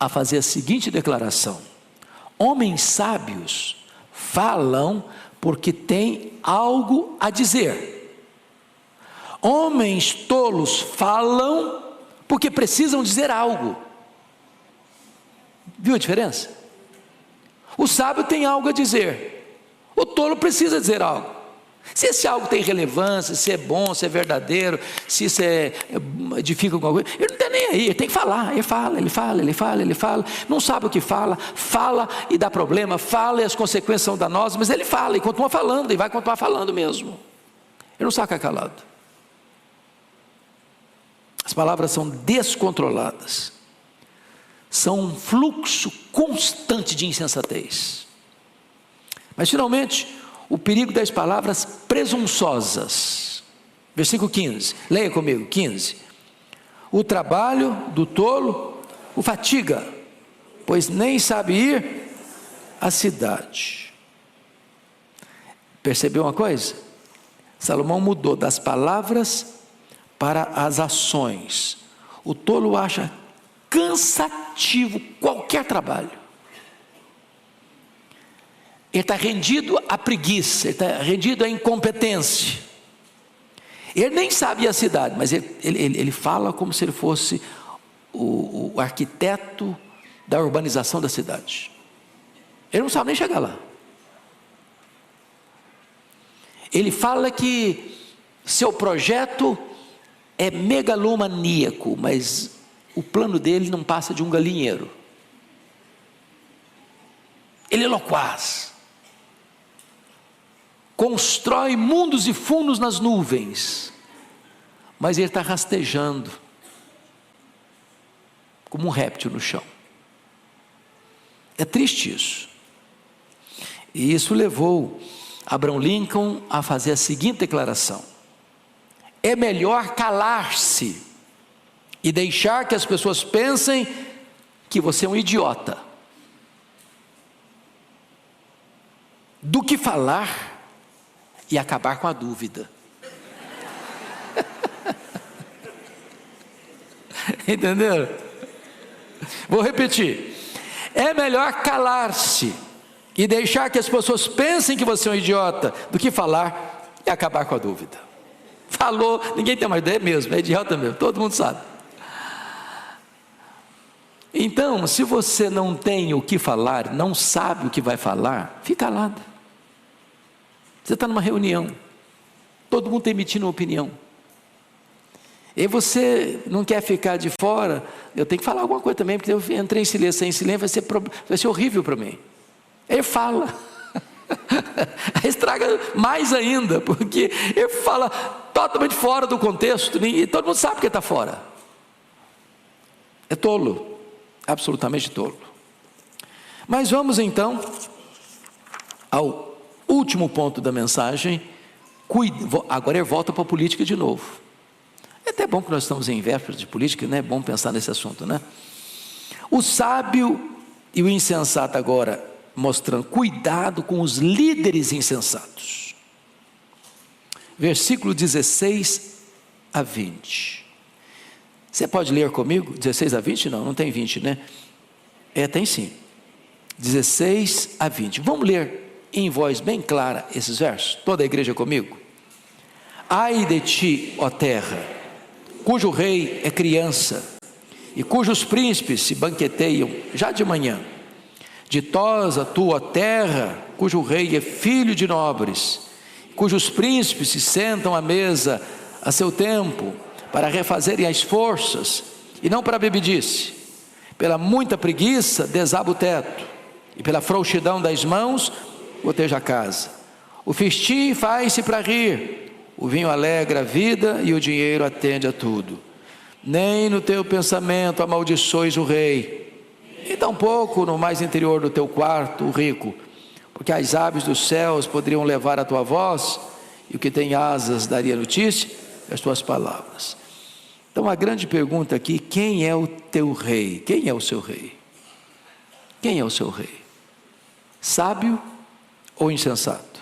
a fazer a seguinte declaração: homens sábios falam porque têm algo a dizer. Homens tolos falam porque precisam dizer algo. Viu a diferença? O sábio tem algo a dizer, o tolo precisa dizer algo. Se esse algo tem relevância, se é bom, se é verdadeiro, se isso edifica alguma coisa, ele não está nem aí, ele tem que falar. Ele fala, não sabe o que fala e dá problema, fala e as consequências são danosas, mas ele fala e continua falando, e vai continuar falando mesmo. Ele não sabe ficar calado. As palavras são descontroladas, são um fluxo constante de insensatez. Mas finalmente, o perigo das palavras presunçosas. Versículo 15, leia comigo, 15. O trabalho do tolo o fatiga, pois nem sabe ir à cidade. Percebeu uma coisa? Salomão mudou das palavras para as ações. O tolo acha cansativo qualquer trabalho. Ele está rendido à preguiça, ele está rendido à incompetência. Ele nem sabe ir à cidade, mas ele fala como se ele fosse o arquiteto da urbanização da cidade. Ele não sabe nem chegar lá. Ele fala que seu projeto é megalomaníaco, mas o plano dele não passa de um galinheiro. Ele é loquaz. Constrói mundos e fundos nas nuvens, mas ele está rastejando como um réptil no chão. É triste isso. E isso levou Abraham Lincoln a fazer a seguinte declaração: é melhor calar-se e deixar que as pessoas pensem que você é um idiota, do que falar e acabar com a dúvida. Entenderam? Vou repetir: é melhor calar-se e deixar que as pessoas pensem que você é um idiota, do que falar e acabar com a dúvida. Falou, ninguém tem mais ideia mesmo, é idiota mesmo, todo mundo sabe. Então, se você não tem o que falar, não sabe o que vai falar, fica calado. Você está numa reunião, todo mundo está emitindo uma opinião, e você não quer ficar de fora. Eu tenho que falar alguma coisa também, porque eu entrei em silêncio, sem silêncio vai ser horrível para mim. Ele fala, aí estraga mais ainda, porque ele fala totalmente fora do contexto, e todo mundo sabe que ele está fora. É tolo, absolutamente tolo. Mas vamos então ao último ponto da mensagem. Agora ele volta para a política de novo. É até bom que nós estamos em véspera de política, né? É bom pensar nesse assunto, né? O sábio e o insensato agora mostrando cuidado com os líderes insensatos. Versículo 16 a 20. Você pode ler comigo? 16 a 20? Não tem 20, né? Tem sim. 16 a 20. Vamos ler em voz bem clara esses versos? Toda a igreja comigo? Ai de ti, ó terra, cujo rei é criança, e cujos príncipes se banqueteiam já de manhã. Ditosa tua terra, cujo rei é filho de nobres, cujos príncipes se sentam à mesa a seu tempo, para refazerem as forças, e não para bebedice. Pela muita preguiça desaba o teto, e pela frouxidão das mãos goteja a casa. O festim faz-se para rir, o vinho alegra a vida, e o dinheiro atende a tudo. Nem no teu pensamento amaldiçoes o rei, e tampouco no mais interior do teu quarto o rico, porque as aves dos céus poderiam levar a tua voz, e o que tem asas daria notícia das tuas palavras. Então a grande pergunta aqui: quem é o teu rei? Quem é o seu rei? Quem é o seu rei? Sábio ou insensato?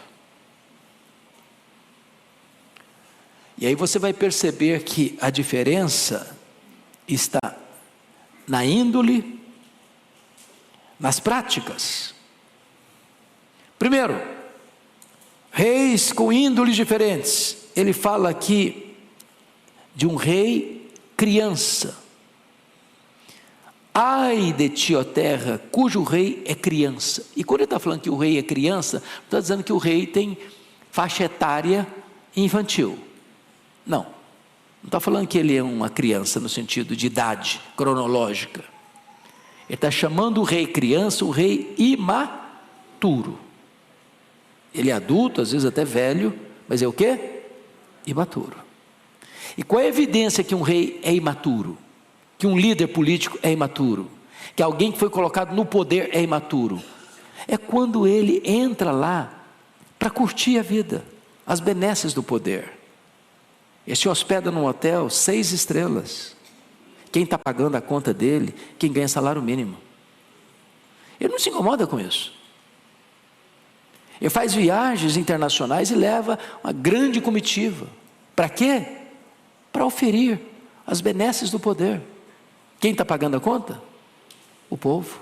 E aí você vai perceber que a diferença está na índole, nas práticas. Primeiro, reis com índoles diferentes. Ele fala aqui de um rei criança. Ai de ti, ó terra, cujo rei é criança. E quando ele está falando que o rei é criança, não está dizendo que o rei tem faixa etária infantil. Não está falando que ele é uma criança no sentido de idade cronológica. Ele está chamando o rei criança, o rei imaturo. Ele é adulto, às vezes até velho, mas é o quê? Imaturo. E qual é a evidência que um rei é imaturo? Que um líder político é imaturo? Que alguém que foi colocado no poder é imaturo? É quando ele entra lá para curtir a vida, as benesses do poder. Ele se hospeda num hotel 6 estrelas. Quem está pagando a conta dele? Quem ganha salário mínimo. Ele não se incomoda com isso. Ele faz viagens internacionais e leva uma grande comitiva. Para quê? Para oferir as benesses do poder. Quem está pagando a conta? O povo.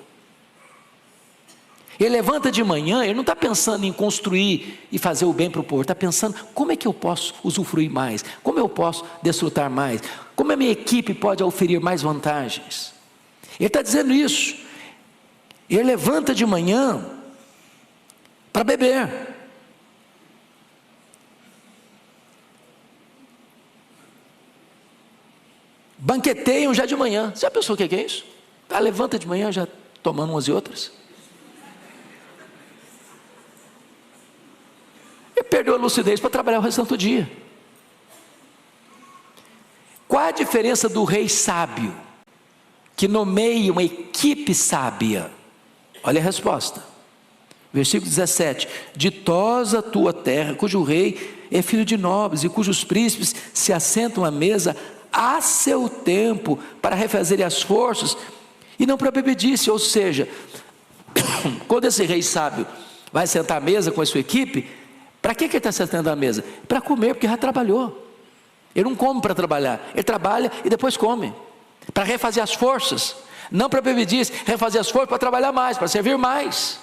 Ele levanta de manhã, ele não está pensando em construir e fazer o bem para o povo. Ele está pensando: como é que eu posso usufruir mais? Como eu posso desfrutar mais? Como a minha equipe pode oferir mais vantagens? Ele está dizendo isso. Ele levanta de manhã para beber. Banqueteiam já de manhã. Você já pensou o que é isso? Levanta de manhã já tomando umas e outras. Ele perdeu a lucidez para trabalhar o restante do dia. Qual a diferença do rei sábio, que nomeia uma equipe sábia? Olha a resposta. Versículo 17: ditosa a tua terra, cujo rei é filho de nobres, e cujos príncipes se assentam à mesa a seu tempo, para refazerem as forças, e não para bebedice. Ou seja, quando esse rei sábio vai sentar à mesa com a sua equipe, para que ele está sentando à mesa? Para comer, porque já trabalhou. Ele não come para trabalhar, ele trabalha e depois come, para refazer as forças, não para bebedice, refazer as forças para trabalhar mais, para servir mais.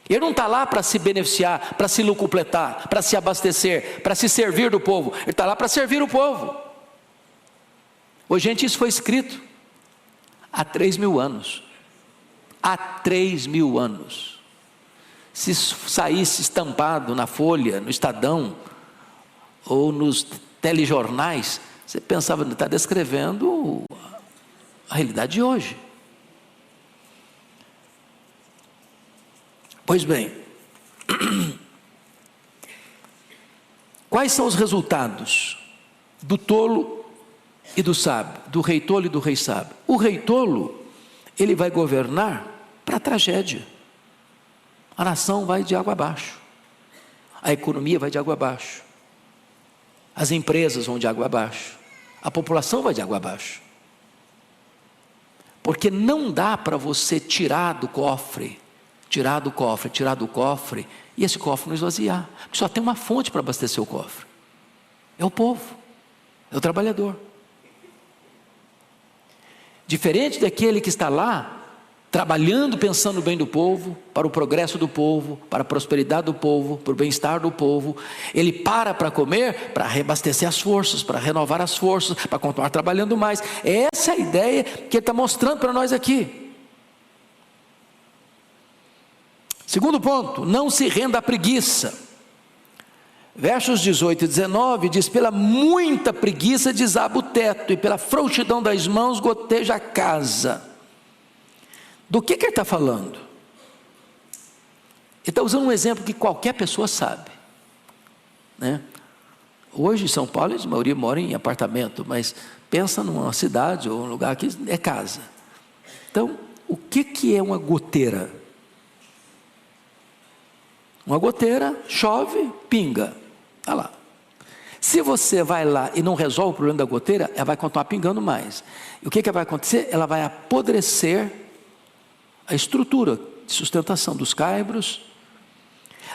Ele não está lá para se beneficiar, para se lucupletar, para se abastecer, para se servir do povo. Ele está lá para servir o povo. Ô, gente, isso foi escrito há 3.000 anos. Há 3.000 anos. Se saísse estampado na Folha, no Estadão, ou nos telejornais, você pensava, está descrevendo a realidade de hoje. Pois bem, quais são os resultados do tolo e do sábio, do rei tolo e do rei sábio? O rei tolo, ele vai governar para a tragédia. A nação vai de água abaixo, a economia vai de água abaixo, as empresas vão de água abaixo, a população vai de água abaixo. Porque não dá para você tirar do cofre, e esse cofre não esvaziar. Porque só tem uma fonte para abastecer o cofre. É o povo, é o trabalhador. Diferente daquele que está lá trabalhando, pensando no bem do povo, para o progresso do povo, para a prosperidade do povo, para o bem-estar do povo. Ele para comer, para reabastecer as forças, para renovar as forças, para continuar trabalhando mais. Essa é a ideia que ele está mostrando para nós aqui. Segundo ponto, não se renda à preguiça. Versos 18 e 19 diz: pela muita preguiça desaba o teto, e pela frouxidão das mãos goteja a casa. Do que ele está falando? Ele está usando um exemplo que qualquer pessoa sabe, né? Hoje em São Paulo, a maioria mora em apartamento, mas pensa numa cidade ou um lugar que é casa. Então, o que é uma goteira? Uma goteira, chove, pinga, olha lá. Se você vai lá e não resolve o problema da goteira, ela vai continuar pingando mais. E o que vai acontecer? Ela vai apodrecer a estrutura de sustentação dos caibros.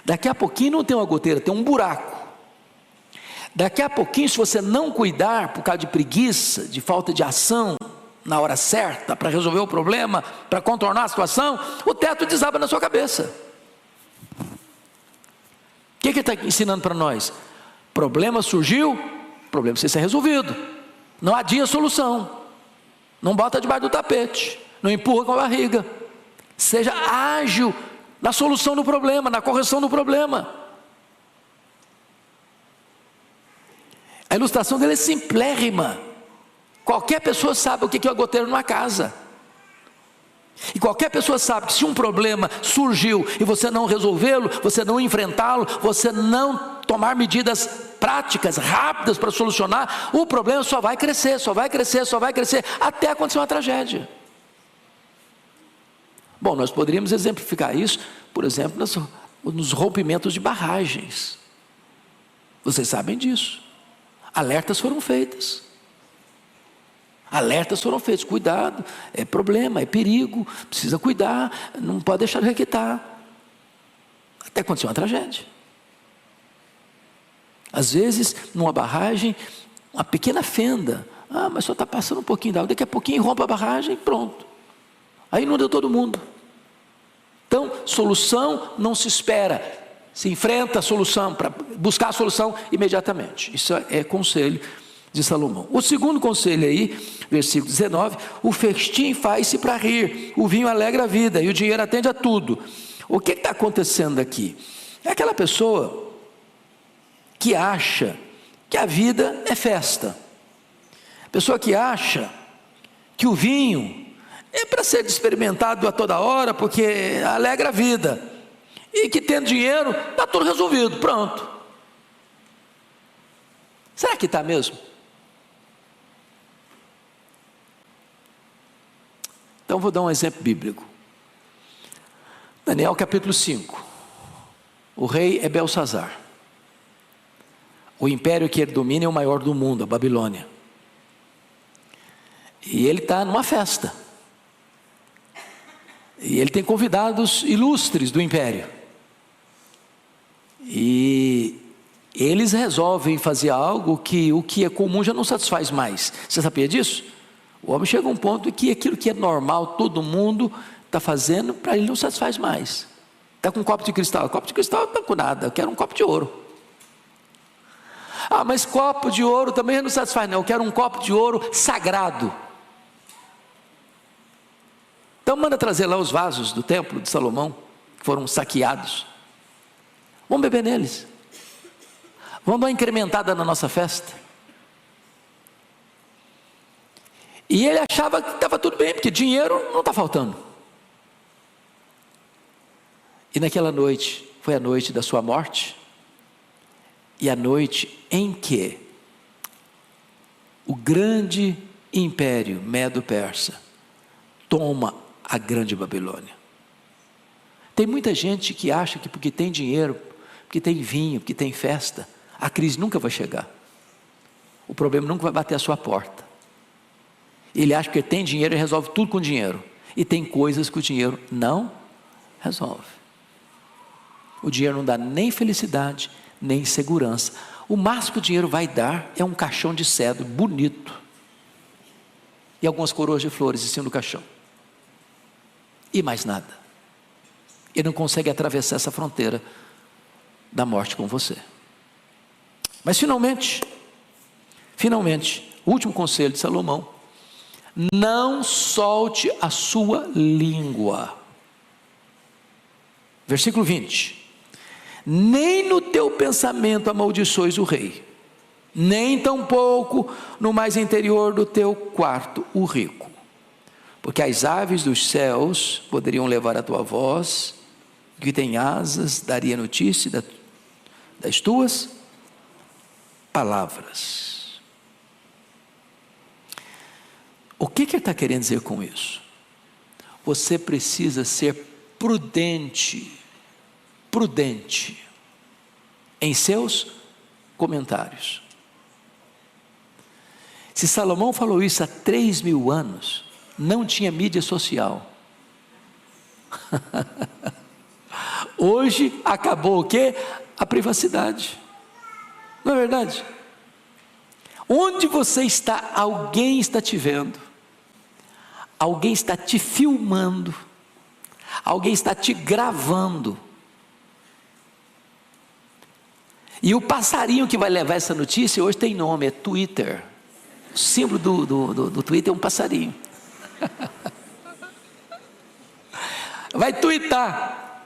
Daqui a pouquinho não tem uma goteira, tem um buraco. Daqui a pouquinho, se você não cuidar, por causa de preguiça, de falta de ação na hora certa, para resolver o problema, para contornar a situação, o teto desaba na sua cabeça. O que ele está ensinando para nós? Problema surgiu, problema precisa ser resolvido. Não adia a solução. Não bota debaixo do tapete. Não empurra com a barriga. Seja ágil na solução do problema, na correção do problema. A ilustração dele é simplérrima. Qualquer pessoa sabe o que é uma goteira numa casa. E qualquer pessoa sabe que se um problema surgiu e você não resolvê-lo, você não enfrentá-lo, você não tomar medidas práticas, rápidas para solucionar, o problema só vai crescer, só vai crescer, só vai crescer, até acontecer uma tragédia. Bom, nós poderíamos exemplificar isso, por exemplo, nos rompimentos de barragens. Vocês sabem disso. Alertas foram feitos. Alertas foram feitos, cuidado, é problema, é perigo, precisa cuidar, não pode deixar de requentar. Até acontecer uma tragédia. Às vezes, numa barragem, uma pequena fenda, mas só está passando um pouquinho d'água, daqui a pouquinho rompe a barragem e pronto. Aí inunda todo mundo. Então, solução não se espera, se enfrenta a solução, para buscar a solução imediatamente. Isso é conselho de Salomão. O segundo conselho aí, versículo 19: o festim faz-se para rir, o vinho alegra a vida e o dinheiro atende a tudo. O que está acontecendo aqui? É aquela pessoa que acha que a vida é festa, pessoa que acha que o vinho é para ser experimentado a toda hora, porque alegra a vida, e que tendo dinheiro, está tudo resolvido, pronto. Será que está mesmo? Então vou dar um exemplo bíblico. Daniel capítulo 5. O rei é Belsazar. O império que ele domina é o maior do mundo, a Babilônia. E ele está numa festa. E ele tem convidados ilustres do império. E eles resolvem fazer algo que o que é comum já não satisfaz mais. Você sabia disso? O homem chega a um ponto em que aquilo que é normal, todo mundo está fazendo, para ele não satisfaz mais. Está com um copo de cristal. O copo de cristal não está com nada, eu quero um copo de ouro. Mas copo de ouro também não satisfaz, não. Eu quero um copo de ouro sagrado. Então manda trazer lá os vasos do templo de Salomão, que foram saqueados. Vamos beber neles. Vamos dar uma incrementada na nossa festa. E ele achava que estava tudo bem, porque dinheiro não está faltando. E naquela noite, foi a noite da sua morte, e a noite em que o grande império Medo-Persa toma a grande Babilônia. Tem muita gente que acha que porque tem dinheiro, porque tem vinho, porque tem festa, a crise nunca vai chegar. O problema nunca vai bater a sua porta. Ele acha que tem dinheiro e resolve tudo com dinheiro. E tem coisas que o dinheiro não resolve. O dinheiro não dá nem felicidade, nem segurança. O máximo que o dinheiro vai dar é um caixão de cedro bonito. E algumas coroas de flores em cima do caixão. e mais nada. Ele não consegue atravessar essa fronteira da morte com você. Mas finalmente, o último conselho de Salomão: não solte a sua língua. Versículo 20: nem no teu pensamento amaldiçoes o rei, nem tampouco no mais interior do teu quarto o rico, porque as aves dos céus poderiam levar a tua voz, que tem asas daria notícia das tuas palavras. O que ele está querendo dizer com isso? Você precisa ser prudente em seus comentários. Se Salomão falou isso há 3.000 anos, não tinha mídia social. Hoje acabou o quê? A privacidade. Não é verdade? Onde você está, alguém está te vendo, alguém está te filmando, alguém está te gravando. E o passarinho que vai levar essa notícia hoje tem nome, é Twitter. O símbolo do Twitter é um passarinho. Vai tweetar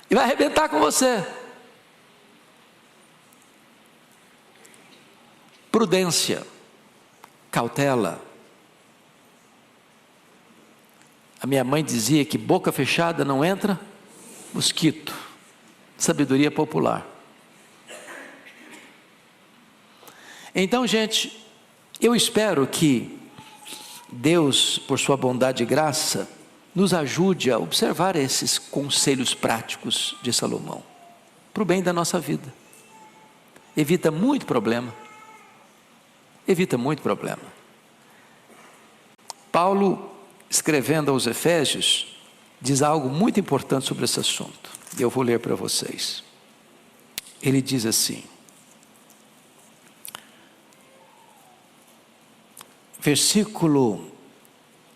e vai arrebentar com você. Prudência, cautela. A minha mãe dizia que boca fechada não entra mosquito. Sabedoria popular. Então, gente, eu espero que Deus, por sua bondade e graça, nos ajude a observar esses conselhos práticos de Salomão, para o bem da nossa vida. Evita muito problema. Paulo, escrevendo aos Efésios, diz algo muito importante sobre esse assunto. Eu vou ler para vocês. Ele diz assim, versículo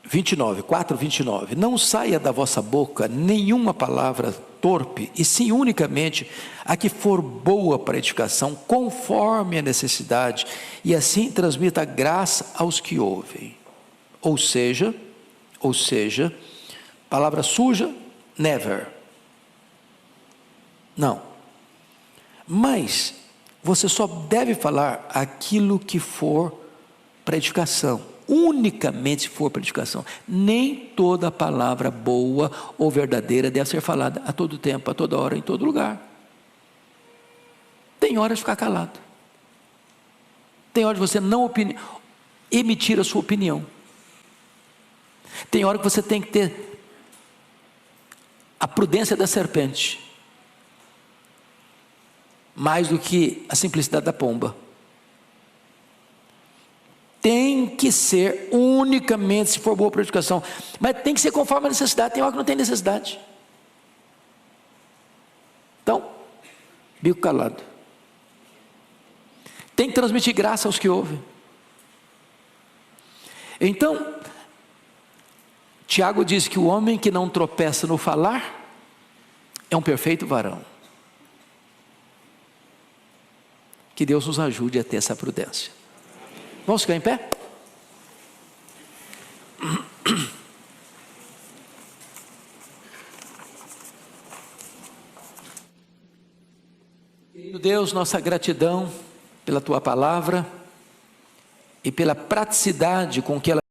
29, 4:29, não saia da vossa boca nenhuma palavra torpe, e sim unicamente a que for boa para edificação, conforme a necessidade, e assim transmita graça aos que ouvem. Ou seja, palavra suja, never. Não. Mas você só deve falar aquilo que for para edificação, unicamente se for para edificação. Nem toda palavra boa ou verdadeira deve ser falada a todo tempo, a toda hora, em todo lugar. Tem hora de ficar calado, tem hora de você não emitir a sua opinião, tem hora que você tem que ter a prudência da serpente, mais do que a simplicidade da pomba. Tem que ser unicamente se for boa para a educação, mas tem que ser conforme a necessidade. Tem hora que não tem necessidade. Então, bico calado. Tem que transmitir graça aos que ouvem. Então, Tiago diz que o homem que não tropeça no falar é um perfeito varão. Que Deus nos ajude a ter essa prudência. Vamos ficar em pé? Deus, nossa gratidão pela Tua palavra e pela praticidade com que ela